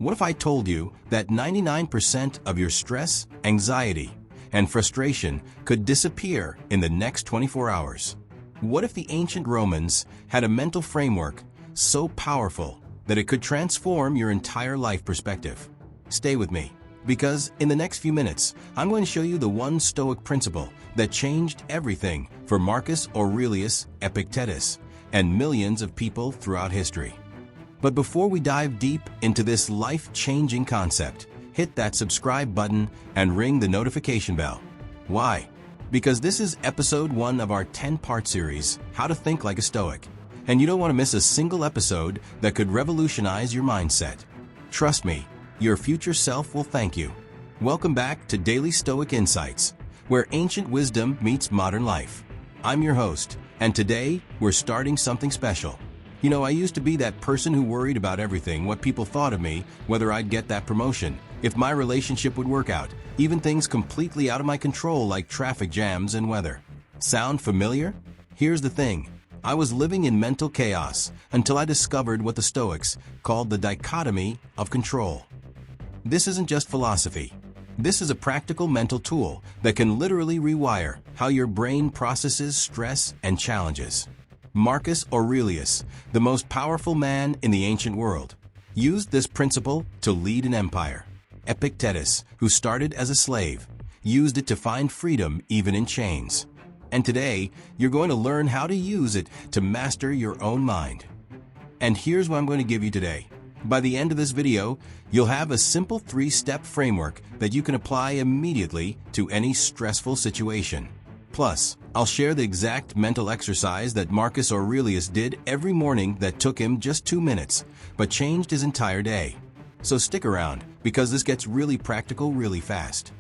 What if I told you that 99% of your stress, anxiety, and frustration could disappear in the next 24 hours? What if the ancient Romans had a mental framework so powerful that it could transform your entire life perspective? Stay with me, because in the next few minutes, I'm going to show you the one Stoic principle that changed everything for Marcus Aurelius, Epictetus, and millions of people throughout history. But before we dive deep into this life-changing concept, hit that subscribe button and ring the notification bell. Why? Because this is episode 1 of our 10-part series, How to Think Like a Stoic. And you don't want to miss a single episode that could revolutionize your mindset. Trust me, your future self will thank you. Welcome back to Daily Stoic Insights, where ancient wisdom meets modern life. I'm your host, and today we're starting something special. You know, I used to be that person who worried about everything, what people thought of me, whether I'd get that promotion, if my relationship would work out, even things completely out of my control like traffic jams and weather. Sound familiar? Here's the thing. I was living in mental chaos until I discovered what the Stoics called the Dichotomy of Control. This isn't just philosophy. This is a practical mental tool that can literally rewire how your brain processes stress and challenges. Marcus Aurelius, the most powerful man in the ancient world, used this principle to lead an empire. Epictetus, who started as a slave, used it to find freedom even in chains. And today, you're going to learn how to use it to master your own mind. And here's what I'm going to give you today. By the end of this video, you'll have a simple 3-step framework that you can apply immediately to any stressful situation. Plus, I'll share the exact mental exercise that Marcus Aurelius did every morning that took him just 2 minutes, but changed his entire day. So stick around, because this gets really practical really fast.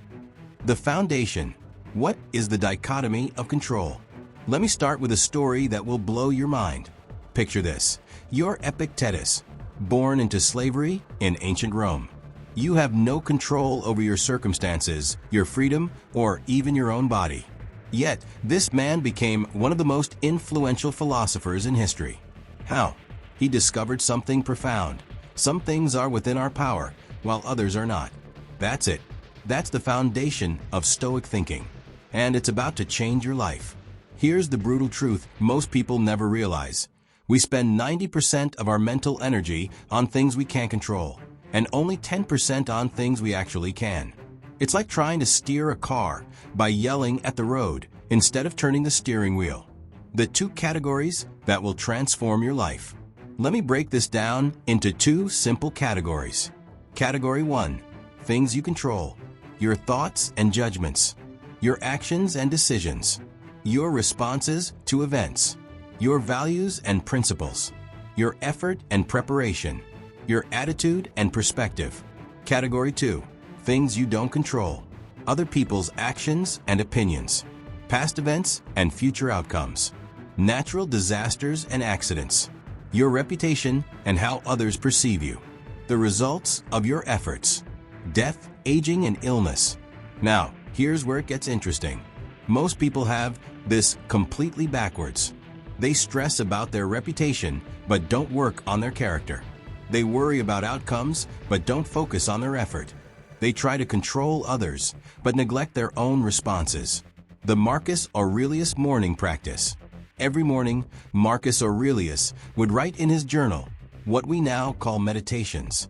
The foundation. What is the dichotomy of control? Let me start with a story that will blow your mind. Picture this. You're Epictetus, born into slavery in ancient Rome. You have no control over your circumstances, your freedom, or even your own body. Yet, this man became one of the most influential philosophers in history. How? He discovered something profound. Some things are within our power, while others are not. That's it. That's the foundation of Stoic thinking. And it's about to change your life. Here's the brutal truth most people never realize. We spend 90% of our mental energy on things we can't control, and only 10% on things we actually can. It's like trying to steer a car by yelling at the road instead of turning the steering wheel. The 2 categories that will transform your life. Let me break this down into 2 simple categories. Category 1, things you control. Your thoughts and judgments. Your actions and decisions. Your responses to events. Your values and principles. Your effort and preparation. Your attitude and perspective. Category 2, things you don't control. Other people's actions and opinions. Past events and future outcomes. Natural disasters and accidents. Your reputation and how others perceive you. The results of your efforts. Death, aging, and illness. Now, here's where it gets interesting. Most people have this completely backwards. They stress about their reputation, but don't work on their character. They worry about outcomes, but don't focus on their effort. They try to control others, but neglect their own responses. The Marcus Aurelius morning practice. Every morning, Marcus Aurelius would write in his journal what we now call meditations.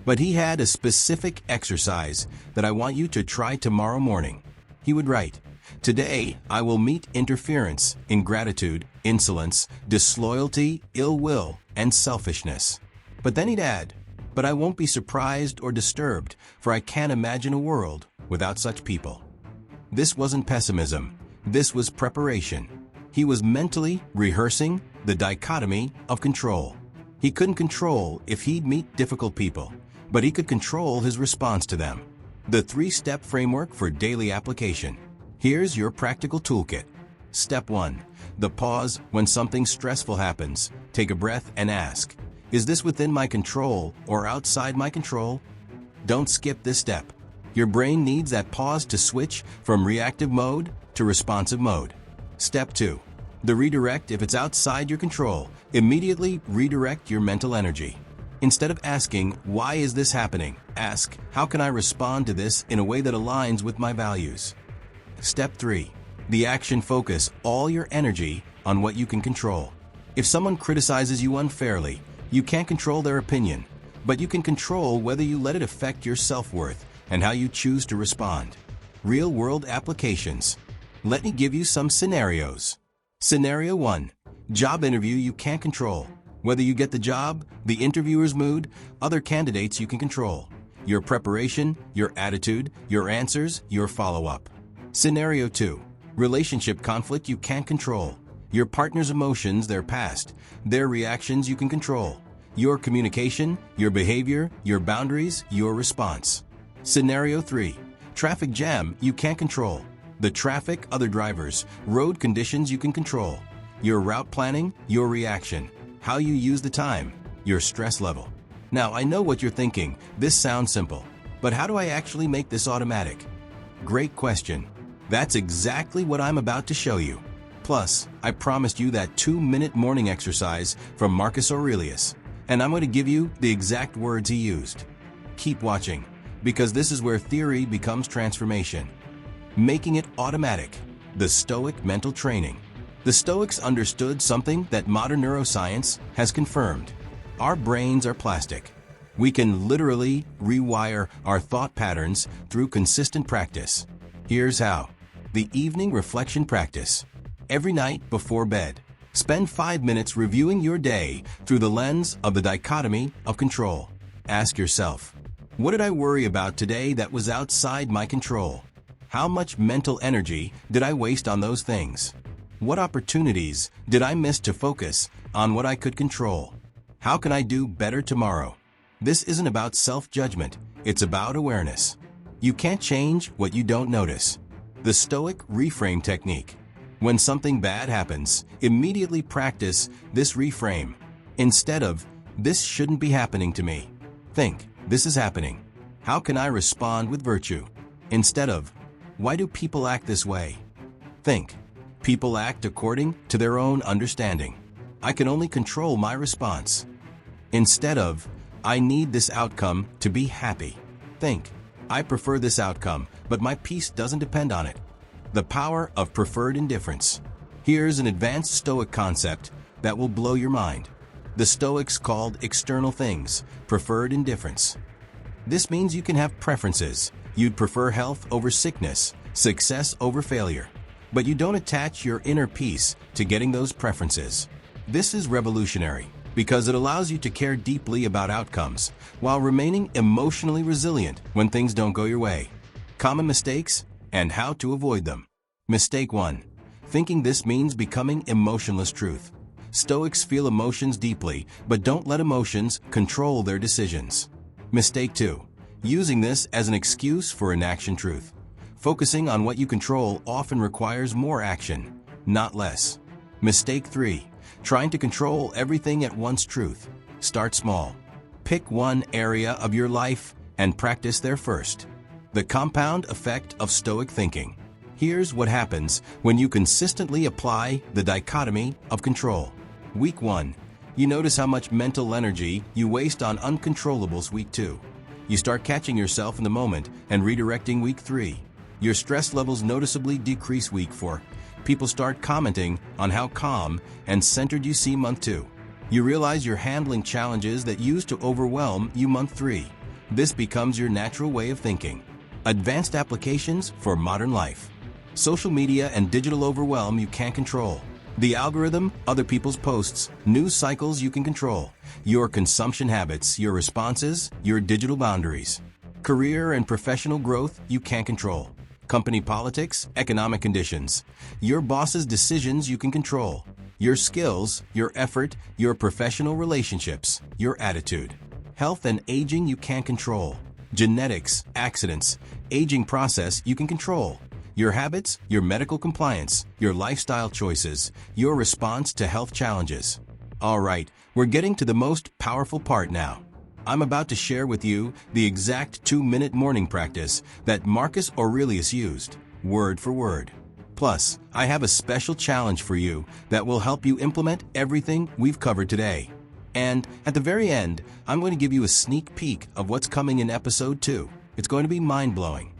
But he had a specific exercise that I want you to try tomorrow morning. He would write, "Today I will meet interference, ingratitude, insolence, disloyalty, ill will, and selfishness." But then he'd add, "But I won't be surprised or disturbed, for I can't imagine a world without such people." This wasn't pessimism. This was preparation. He was mentally rehearsing the dichotomy of control. He couldn't control if he'd meet difficult people, but he could control his response to them. The 3-step framework for daily application. Here's your practical toolkit. Step 1. The pause when something stressful happens. Take a breath and ask, is this within my control or outside my control? Don't skip this step. Your brain needs that pause to switch from reactive mode to responsive mode. Step 2. The redirect. If it's outside your control, immediately redirect your mental energy. Instead of asking, "Why is this happening?" ask, "How can I respond to this in a way that aligns with my values?" Step 3. The action. Focus all your energy on what you can control. If someone criticizes you unfairly, you can't control their opinion, but you can control whether you let it affect your self-worth and how you choose to respond. Real-world applications. Let me give you some scenarios. Scenario 1. Job interview you can't control. Whether you get the job, the interviewer's mood, other candidates you can control. Your preparation, your attitude, your answers, your follow-up. Scenario 2. Relationship conflict you can't control. Your partner's emotions, their past, their reactions you can control. Your communication, your behavior, your boundaries, your response. Scenario 3. Traffic jam you can't control. The traffic, other drivers, road conditions you can control. Your route planning, your reaction, how you use the time, your stress level. Now, I know what you're thinking. This sounds simple, but how do I actually make this automatic? Great question. That's exactly what I'm about to show you. Plus, I promised you that 2-minute morning exercise from Marcus Aurelius, and I'm going to give you the exact words he used. Keep watching, because this is where theory becomes transformation. Making it automatic. The Stoic mental training. The Stoics understood something that modern neuroscience has confirmed. Our brains are plastic. We can literally rewire our thought patterns through consistent practice. Here's how. The evening reflection practice. Every night before bed, spend 5 minutes reviewing your day through the lens of the dichotomy of control. Ask yourself, what did I worry about today that was outside my control? How much mental energy did I waste on those things? What opportunities did I miss to focus on what I could control? How can I do better tomorrow? This isn't about self-judgment, it's about awareness. You can't change what you don't notice. The Stoic reframe technique. When something bad happens, immediately practice this reframe. Instead of, "This shouldn't be happening to me," think, "This is happening. How can I respond with virtue?" Instead of, "Why do people act this way?" think, "People act according to their own understanding. I can only control my response." Instead of, "I need this outcome to be happy," think, "I prefer this outcome, but my peace doesn't depend on it." The power of preferred indifference. Here's an advanced Stoic concept that will blow your mind. The Stoics called external things preferred indifference. This means you can have preferences. You'd prefer health over sickness, success over failure, but you don't attach your inner peace to getting those preferences. This is revolutionary because it allows you to care deeply about outcomes while remaining emotionally resilient when things don't go your way. Common mistakes and how to avoid them. Mistake 1. Thinking this means becoming emotionless. Truth. Stoics feel emotions deeply, but don't let emotions control their decisions. Mistake 2. Using this as an excuse for inaction. Truth. Focusing on what you control often requires more action, not less. Mistake 3. Trying to control everything at once. Truth. Start small. Pick one area of your life and practice there first. The compound effect of Stoic thinking. Here's what happens when you consistently apply the dichotomy of control. Week 1. You notice how much mental energy you waste on uncontrollables. Week 2. You start catching yourself in the moment and redirecting. Week 3. Your stress levels noticeably decrease. Week 4. People start commenting on how calm and centered you seem. Month 2. You realize you're handling challenges that used to overwhelm you. Month 3. This becomes your natural way of thinking. Advanced applications for modern life. Social media and digital overwhelm you can't control. The algorithm, other people's posts, news cycles you can control. Your consumption habits, your responses, your digital boundaries. Career and professional growth you can't control. Company politics, economic conditions. Your boss's decisions you can control. Your skills, your effort, your professional relationships, your attitude. Health and aging you can't control. Genetics, accidents, aging process you can control. Your habits, your medical compliance, your lifestyle choices, your response to health challenges. All right, we're getting to the most powerful part now. I'm about to share with you the exact 2-minute morning practice that Marcus Aurelius used, word for word. Plus, I have a special challenge for you that will help you implement everything we've covered today. And at the very end, I'm going to give you a sneak peek of what's coming in episode 2. It's going to be mind-blowing.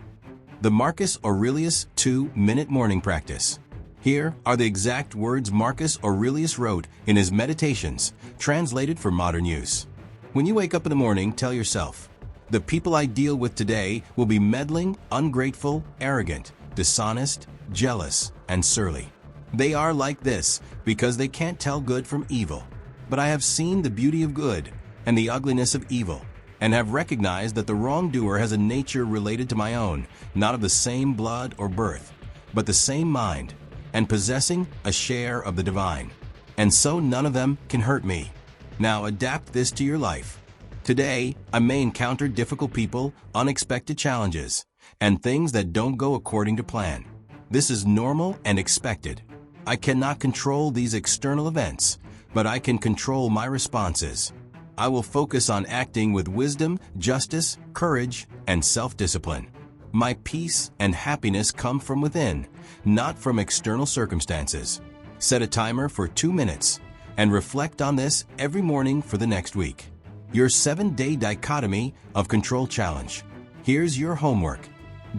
The Marcus Aurelius 2-minute morning practice. Here are the exact words Marcus Aurelius wrote in his Meditations, translated for modern use. When you wake up in the morning, tell yourself, "The people I deal with today will be meddling, ungrateful, arrogant, dishonest, jealous, and surly. They are like this because they can't tell good from evil. But I have seen the beauty of good and the ugliness of evil, and have recognized that the wrongdoer has a nature related to my own, not of the same blood or birth, but the same mind, and possessing a share of the divine. And so none of them can hurt me." Now adapt this to your life. Today, I may encounter difficult people, unexpected challenges, and things that don't go according to plan. This is normal and expected. I cannot control these external events, but I can control my responses. I will focus on acting with wisdom, justice, courage, and self-discipline. My peace and happiness come from within, not from external circumstances. Set a timer for 2 minutes and reflect on this every morning for the next week. Your 7-day Dichotomy of Control challenge. Here's your homework.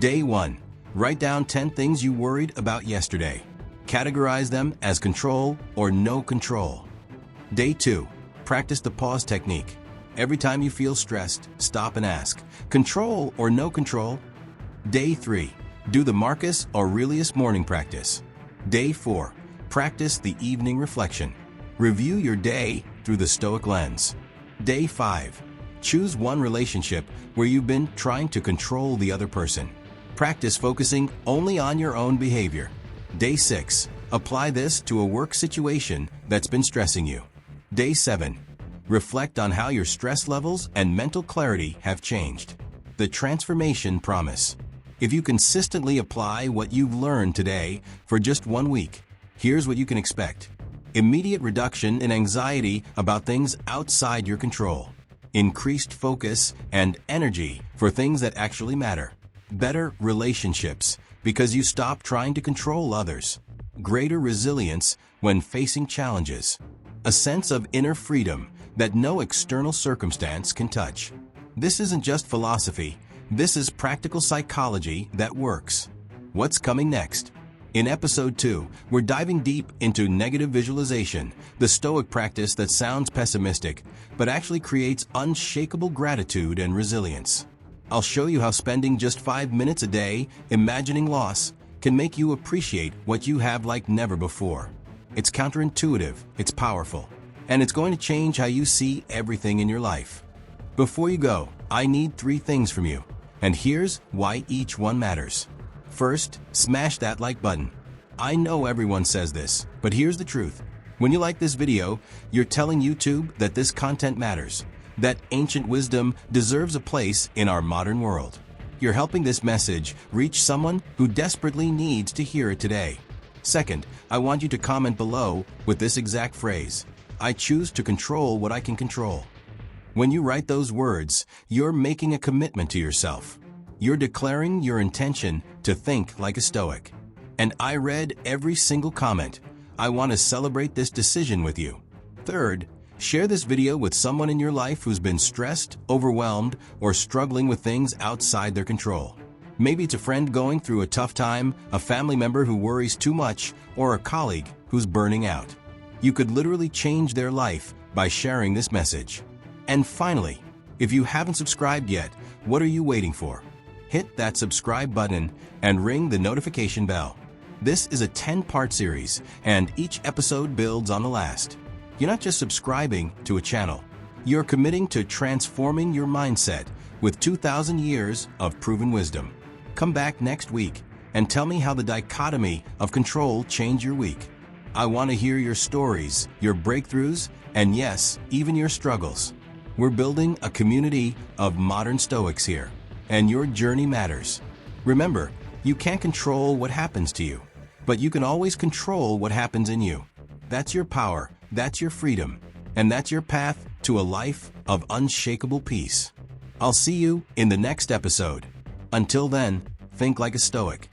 Day 1. Write down 10 things you worried about yesterday. Categorize them as control or no control. Day 2. Practice the pause technique. Every time you feel stressed, stop and ask, control or no control? Day 3. Do the Marcus Aurelius morning practice. Day 4. Practice the evening reflection. Review your day through the Stoic lens. Day 5. Choose one relationship where you've been trying to control the other person. Practice focusing only on your own behavior. Day 6. Apply this to a work situation that's been stressing you. Day 7. Reflect on how your stress levels and mental clarity have changed. The transformation promise. If you consistently apply what you've learned today for just 1 week, here's what you can expect. Immediate reduction in anxiety about things outside your control. Increased focus and energy for things that actually matter. Better relationships because you stop trying to control others. Greater resilience when facing challenges. A sense of inner freedom that no external circumstance can touch. This isn't just philosophy, this is practical psychology that works. What's coming next? In episode 2, we're diving deep into negative visualization, the Stoic practice that sounds pessimistic, but actually creates unshakable gratitude and resilience. I'll show you how spending just 5 minutes a day imagining loss can make you appreciate what you have like never before. It's counterintuitive, it's powerful, and it's going to change how you see everything in your life. Before you go, I need 3 things from you, and here's why each one matters. First, smash that like button. I know everyone says this, but here's the truth. When you like this video, you're telling YouTube that this content matters, that ancient wisdom deserves a place in our modern world. You're helping this message reach someone who desperately needs to hear it today. Second, I want you to comment below with this exact phrase: I choose to control what I can control. When you write those words, you're making a commitment to yourself. You're declaring your intention to think like a Stoic. And I read every single comment. I want to celebrate this decision with you. Third, share this video with someone in your life who's been stressed, overwhelmed, or struggling with things outside their control. Maybe it's a friend going through a tough time, a family member who worries too much, or a colleague who's burning out. You could literally change their life by sharing this message. And finally, if you haven't subscribed yet, what are you waiting for? Hit that subscribe button and ring the notification bell. This is a 10-part series, and each episode builds on the last. You're not just subscribing to a channel. You're committing to transforming your mindset with 2,000 years of proven wisdom. Come back next week and tell me how the Dichotomy of Control changed your week. I want to hear your stories, your breakthroughs, and yes, even your struggles. We're building a community of modern Stoics here, and your journey matters. Remember, you can't control what happens to you, but you can always control what happens in you. That's your power, that's your freedom, and that's your path to a life of unshakable peace. I'll see you in the next episode. Until then, think like a Stoic.